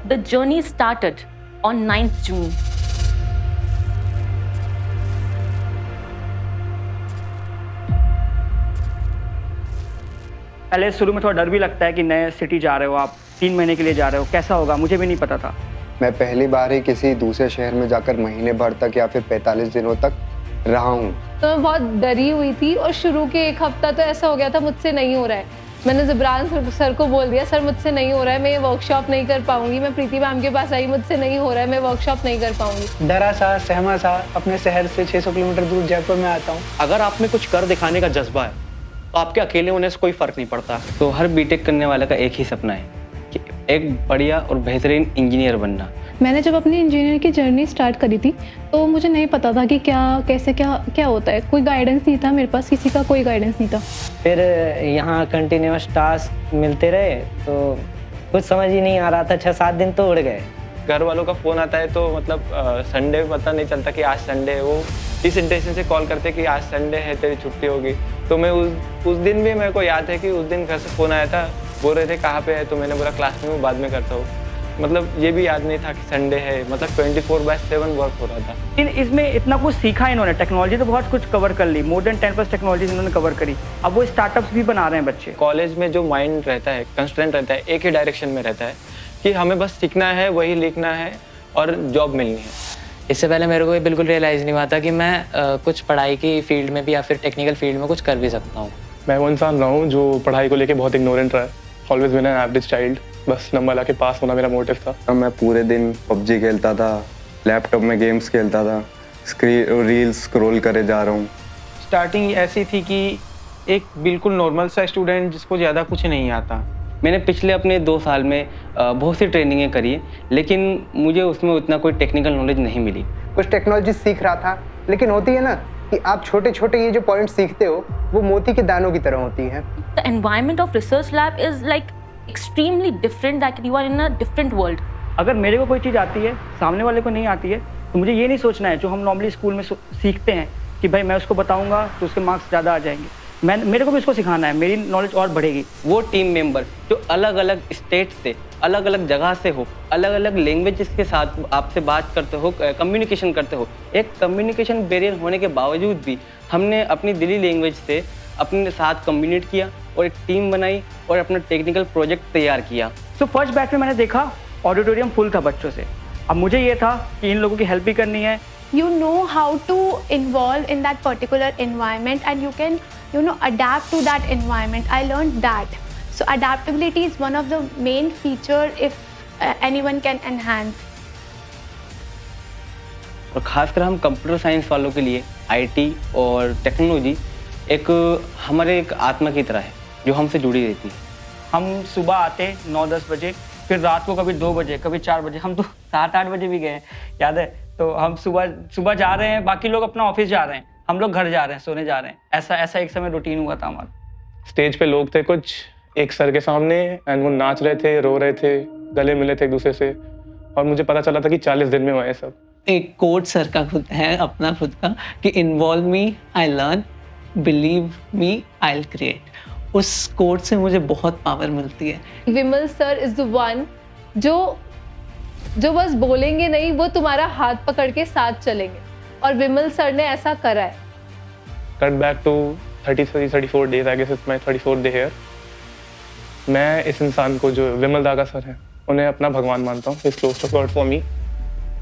The journey started on 9th June. पहले शुरू में थोड़ा डर भी लगता है कि नए सिटी जा रहे हो आप, 3 महीने के लिए जा रहे हो, कैसा होगा मुझे भी नहीं पता था। मैं पहली बार ही किसी दूसरे शहर में जाकर महीने भर तक या फिर 45 दिनों तक रहा हूँ। तो मैं बहुत डरी हुई थी और शुरू के 1 हफ्ता तो ऐसा हो गया था मुझसे नहीं हो रहा है। मैंने ज़बरान सर को बोल दिया, सर मुझसे नहीं हो रहा है, मैं ये वर्कशॉप नहीं कर पाऊंगी। मैं प्रीति मैम के पास आई, मुझसे नहीं हो रहा है, मैं वर्कशॉप नहीं कर पाऊंगी। डरा सा सहमा सा अपने शहर से 600 किलोमीटर दूर जयपुर में आता हूँ। अगर आप में कुछ कर दिखाने का जज्बा है तो आपके अकेले होने से कोई फर्क नहीं पड़ता। तो हर बीटेक करने वाले का एक ही सपना है कि एक बढ़िया और बेहतरीन इंजीनियर बनना। मैंने जब अपनी इंजीनियर की जर्नी स्टार्ट करी थी तो मुझे नहीं पता था कि क्या होता है। कोई गाइडेंस नहीं था मेरे पास, किसी का कोई गाइडेंस नहीं था। फिर यहाँ कंटिन्यूस टास्क मिलते रहे तो कुछ समझ ही नहीं आ रहा था। 6-7 दिन तो उड़ गए। घर वालों का फ़ोन आता है तो मतलब संडे पता नहीं चलता कि आज संडे है। वो इस इंटेंशन से कॉल करते कि आज संडे है, तेरी छुट्टी होगी। तो मैं उस दिन भी मेरे को याद है कि उस दिन घर से फ़ोन आया था, बोल रहे थे कहाँ पे है, तो मैंने बोला क्लास में हूँ, बाद में करता हूँ। मतलब ये भी याद नहीं था कि संडे है, मतलब 24/7 वर्क हो रहा था। इसमें इतना कुछ सीखा इन्होंने, टेक्नोलॉजी तो बहुत कुछ कवर कर ली, मोर देन 10+ टेक्नोलॉजी इन्होंने कवर करी। अब वो स्टार्टअप्स भी बना रहे हैं बच्चे। कॉलेज में जो माइंड रहता है, कंस्ट्रेंट रहता है, एक ही डायरेक्शन में रहता है कि हमें बस सीखना है, वही लिखना है और जॉब मिलनी है। इससे पहले मेरे को ये बिल्कुल रियलाइज़ नहीं हुआ था कि मैं कुछ पढ़ाई की फील्ड में भी या फिर टेक्निकल फील्ड में कुछ कर भी सकता हूँ। मैं वो इंसान रहा हूँ जो पढ़ाई को लेके बहुत इग्नोरेंट रहा है। Always been an average child. बस नंबर लाके पास होना मेरा मोटिव था। मैं पूरे दिन पबजी खेलता था, लैपटॉप में गेम्स खेलता था, रील्स स्क्रॉल करे जा रहा हूँ। स्टार्टिंग ऐसी थी कि एक बिल्कुल नॉर्मल सा स्टूडेंट जिसको ज़्यादा कुछ नहीं आता। मैंने पिछले अपने 2 साल में बहुत सी ट्रेनिंगें करी है, लेकिन मुझे उसमें उतना कोई टेक्निकल नॉलेज नहीं मिली। कुछ टेक्नोलॉजी सीख रहा था, लेकिन होती है ना कि आप छोटे छोटे ये जो पॉइंट सीखते हो वो मोती के दानों की तरह होती हैं। The environment of research lab is like extremely different, that you are in a different world. अगर मेरे को कोई चीज़ आती है, सामने वाले को नहीं आती है, तो मुझे ये नहीं सोचना है जो हम नॉर्मली स्कूल में सीखते हैं कि भाई मैं उसको बताऊंगा तो उसके मार्क्स ज़्यादा आ जाएंगे। मेरे को भी इसको सिखाना है, मेरी नॉलेज और बढ़ेगी। वो टीम मेंबर जो अलग अलग स्टेट से, अलग अलग जगह से हो, अलग अलग लैंग्वेज के साथ आपसे बात करते हो, कम्युनिकेशन करते हो, एक कम्युनिकेशन बैरियर होने के बावजूद भी हमने अपनी दिली लैंग्वेज से अपने साथ कम्युनिकेट किया और एक टीम बनाई और अपना टेक्निकल प्रोजेक्ट तैयार किया। तो फर्स्ट बैच में मैंने देखा ऑडिटोरियम फुल था बच्चों से। अब मुझे ये था कि इन लोगों की हेल्प भी करनी है। You know how to involve in that particular environment and you can adapt to that environment. I learned that. So adaptability is one of the main feature if anyone can enhance. और खासकर हम computer science वालों के लिए IT और technology हमारे एक आत्मा की तरह है जो हमसे जुड़ी रहती है। हम सुबह आते 9-10 बजे, फिर रात को कभी 2 बजे, कभी 4 बजे, हम तो 7-8 बजे भी गए, याद है। तो हम सुबह जा रहे हैं, बाकी लोग अपना ऑफिस जा रहे हैं, हम लोग घर जा रहे हैं, सोने जा रहे हैं। ऐसा एक समय रूटीन हुआ था हमारा। स्टेज पे लोग थे कुछ एक सर के सामने एंड वो नाच रहे थे, रो रहे थे, गले मिले थे एक दूसरे से, और मुझे पता चला था कि 40 दिन में हुआ है सब। एक कोट सर का खुद है अपना खुद का कि involve me I learn, believe me I will create. उस कोट से मुझे बहुत पावर मिलती है। विमल सर इज द वन जो बस बोलेंगे नहीं, वो तुम्हारा हाथ पकड़ के साथ चलेंगे, और विमल सर ने ऐसा करा है। Cut back to 34 days, I guess it's my 34th day here। मैं इस इंसान को जो विमल दागा सर हैं उन्हें अपना भगवान मानता हूँ। He's close to God for me।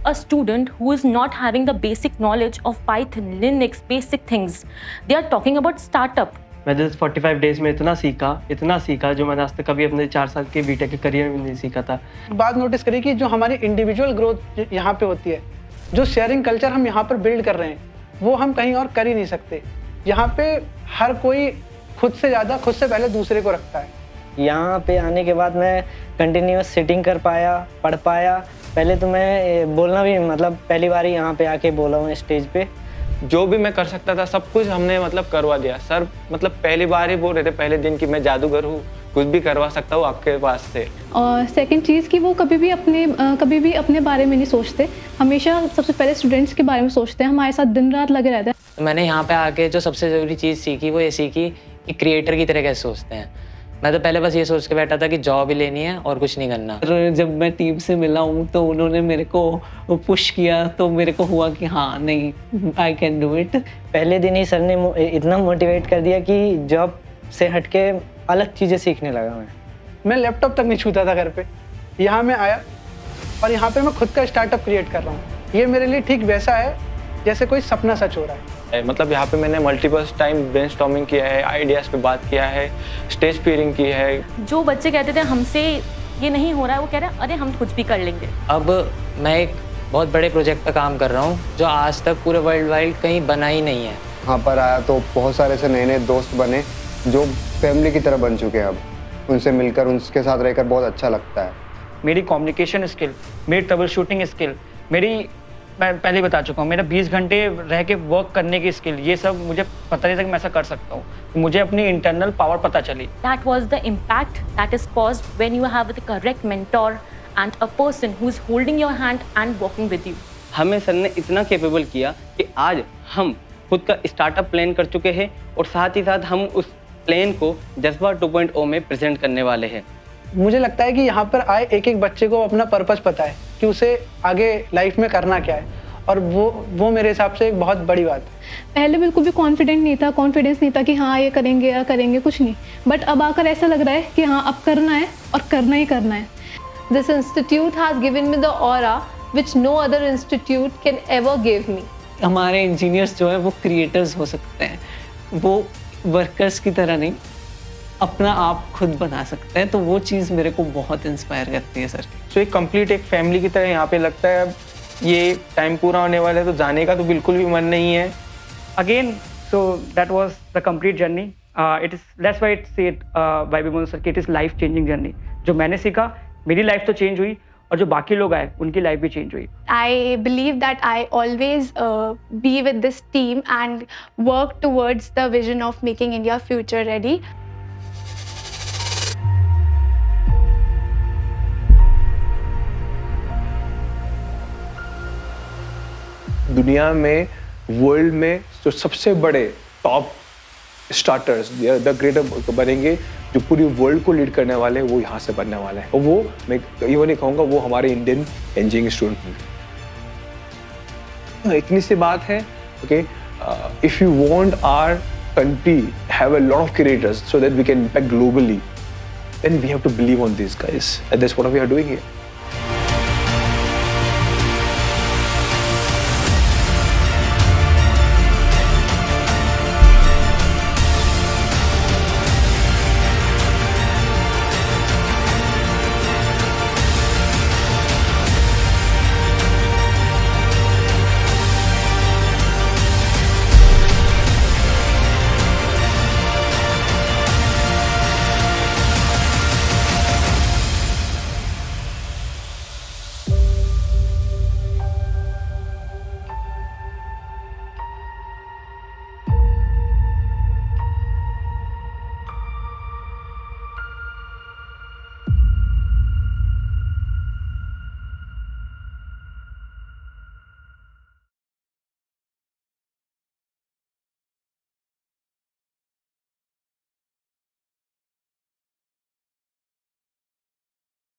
A student who is not having the basic knowledge of Python, Linux, basic things, they are talking about startup. मैंने 45 डेज में इतना सीखा जो मैंने आज तक कभी अपने 4 साल के बीटेक के करियर में नहीं सीखा था। बात नोटिस करिए कि जो हमारी इंडिविजुअल ग्रोथ यहाँ पे होती है, जो शेयरिंग कल्चर हम यहाँ पर बिल्ड कर रहे हैं, वो हम कहीं और कर ही नहीं सकते। यहाँ पे हर कोई खुद से पहले दूसरे को रखता है। यहाँ पे आने के बाद मैं कंटिन्यूस सिटिंग कर पाया, पढ़ पाया। पहले तो मैं बोलना भी मतलब पहली बार ही यहाँ पे आके बोला हूँ स्टेज पे। जो भी मैं कर सकता था सब कुछ हमने मतलब करवा दिया। सर मतलब पहली बार ही बोल रहे थे पहले दिन कि मैं जादूगर हूँ, कुछ भी करवा सकता हूँ आपके पास से। और सेकंड चीज़ कि वो कभी भी अपने बारे में नहीं सोचते, हमेशा सबसे पहले स्टूडेंट्स के बारे में सोचते हैं। हमारे साथ दिन रात लगे रहते हैं। तो मैंने यहाँ पे आके जो सबसे ज़रूरी चीज़ सीखी वो ये सीखी कि क्रिएटर की तरह कैसे सोचते हैं। मैं तो पहले बस ये सोच के बैठा था कि जॉब ही लेनी है और कुछ नहीं करना। और जब मैं टीम से मिला हूँ तो उन्होंने मेरे को पुश किया, तो मेरे को हुआ कि हाँ नहीं, आई कैन डू इट। पहले दिन ही सर ने इतना मोटिवेट कर दिया कि जॉब से हटके अलग चीज़ें सीखने लगा मैं लैपटॉप तक नहीं छूता था घर पे। यहाँ मैं आया और यहाँ पे मैं खुद का स्टार्टअप क्रिएट कर रहा हूँ। ये मेरे लिए ठीक वैसा है जैसे कोई सपना सच हो रहा है। मतलब यहाँ पे मैंने मल्टीपल टाइम ब्रेनस्टॉर्मिंग किया है, आइडियाज़ पे बात किया है, स्टेज फियरिंग की है। जो बच्चे कहते थे हमसे ये नहीं हो रहा है, वो कह रहे हैं अरे हम कुछ भी कर लेंगे। अब मैं एक बहुत बड़े प्रोजेक्ट पे काम कर रहा हूँ जो आज तक पूरे वर्ल्ड वाइड कहीं बना ही नहीं है। यहाँ पर आया तो बहुत सारे से नए नए दोस्त बने जो फैमिली की तरह बन चुके हैं। अब उनसे मिलकर, उनके साथ रहकर बहुत अच्छा लगता है। मेरी कम्युनिकेशन स्किल, मेरी ट्रबल शूटिंग स्किल, मैं पहले बता चुका हूँ, मेरा 20 घंटे रह के वर्क करने की स्किल, ये सब मुझे पता नहीं था कि मैं ऐसा कर सकता हूँ। मुझे अपनी इंटरनल पावर पता चली। That was the impact that is caused when you have the correct mentor and a person who is holding your hand and walking with you. हमें सर ने इतना कैपेबल किया कि आज हम खुद का स्टार्टअप प्लान कर चुके हैं और साथ ही साथ हम उस प्लान को जज्बा 2.0 में प्रेजेंट करने वाले हैं। मुझे लगता है कि यहाँ पर आए एक एक बच्चे को अपना पर्पस पता है कि उसे आगे लाइफ में करना क्या है, और वो मेरे हिसाब से एक बहुत बड़ी बात है। पहले बिल्कुल भी कॉन्फिडेंस नहीं था कि हाँ ये करेंगे या करेंगे कुछ नहीं, बट अब आकर ऐसा लग रहा है कि हाँ अब करना है और करना ही करना है। This institute has given me the aura which no other institute can ever give me. हमारे इंजीनियर्स जो है वो क्रिएटर्स हो सकते हैं, वो वर्कर्स की तरह नहीं, अपना आप खुद बना सकते हैं। तो वो चीज़ मेरे को बहुत इंस्पायर करती है सर। सो एक कंप्लीट एक फैमिली की तरह यहाँ पे लगता है। अब ये टाइम पूरा होने वाला है तो जाने का तो बिल्कुल भी मन नहीं है। Again, so that was the complete journey. It is, that's why it said by Bimal sir कि it is life changing journey. जो मैंने सीखा, मेरी लाइफ तो चेंज हुई और जो बाकी लोग आए उनकी लाइफ भी चेंज हुई। I believe that I always be with this team and work towards the vision of making India future ready. दुनिया में, वर्ल्ड में जो सबसे बड़े टॉप स्टार्टर्स द ग्रेटर बनेंगे, जो पूरी वर्ल्ड को लीड करने वाले हैं, वो यहाँ से बनने वाले हैं। और वो मैं ये नहीं कहूँगा वो हमारे इंडियन इंजीनियरिंग स्टूडेंट होंगे। इतनी सी बात है, okay, if you want our country have a lot of creators so that we can impact globally, then we have to believe on these guys, and that's what we are doing here.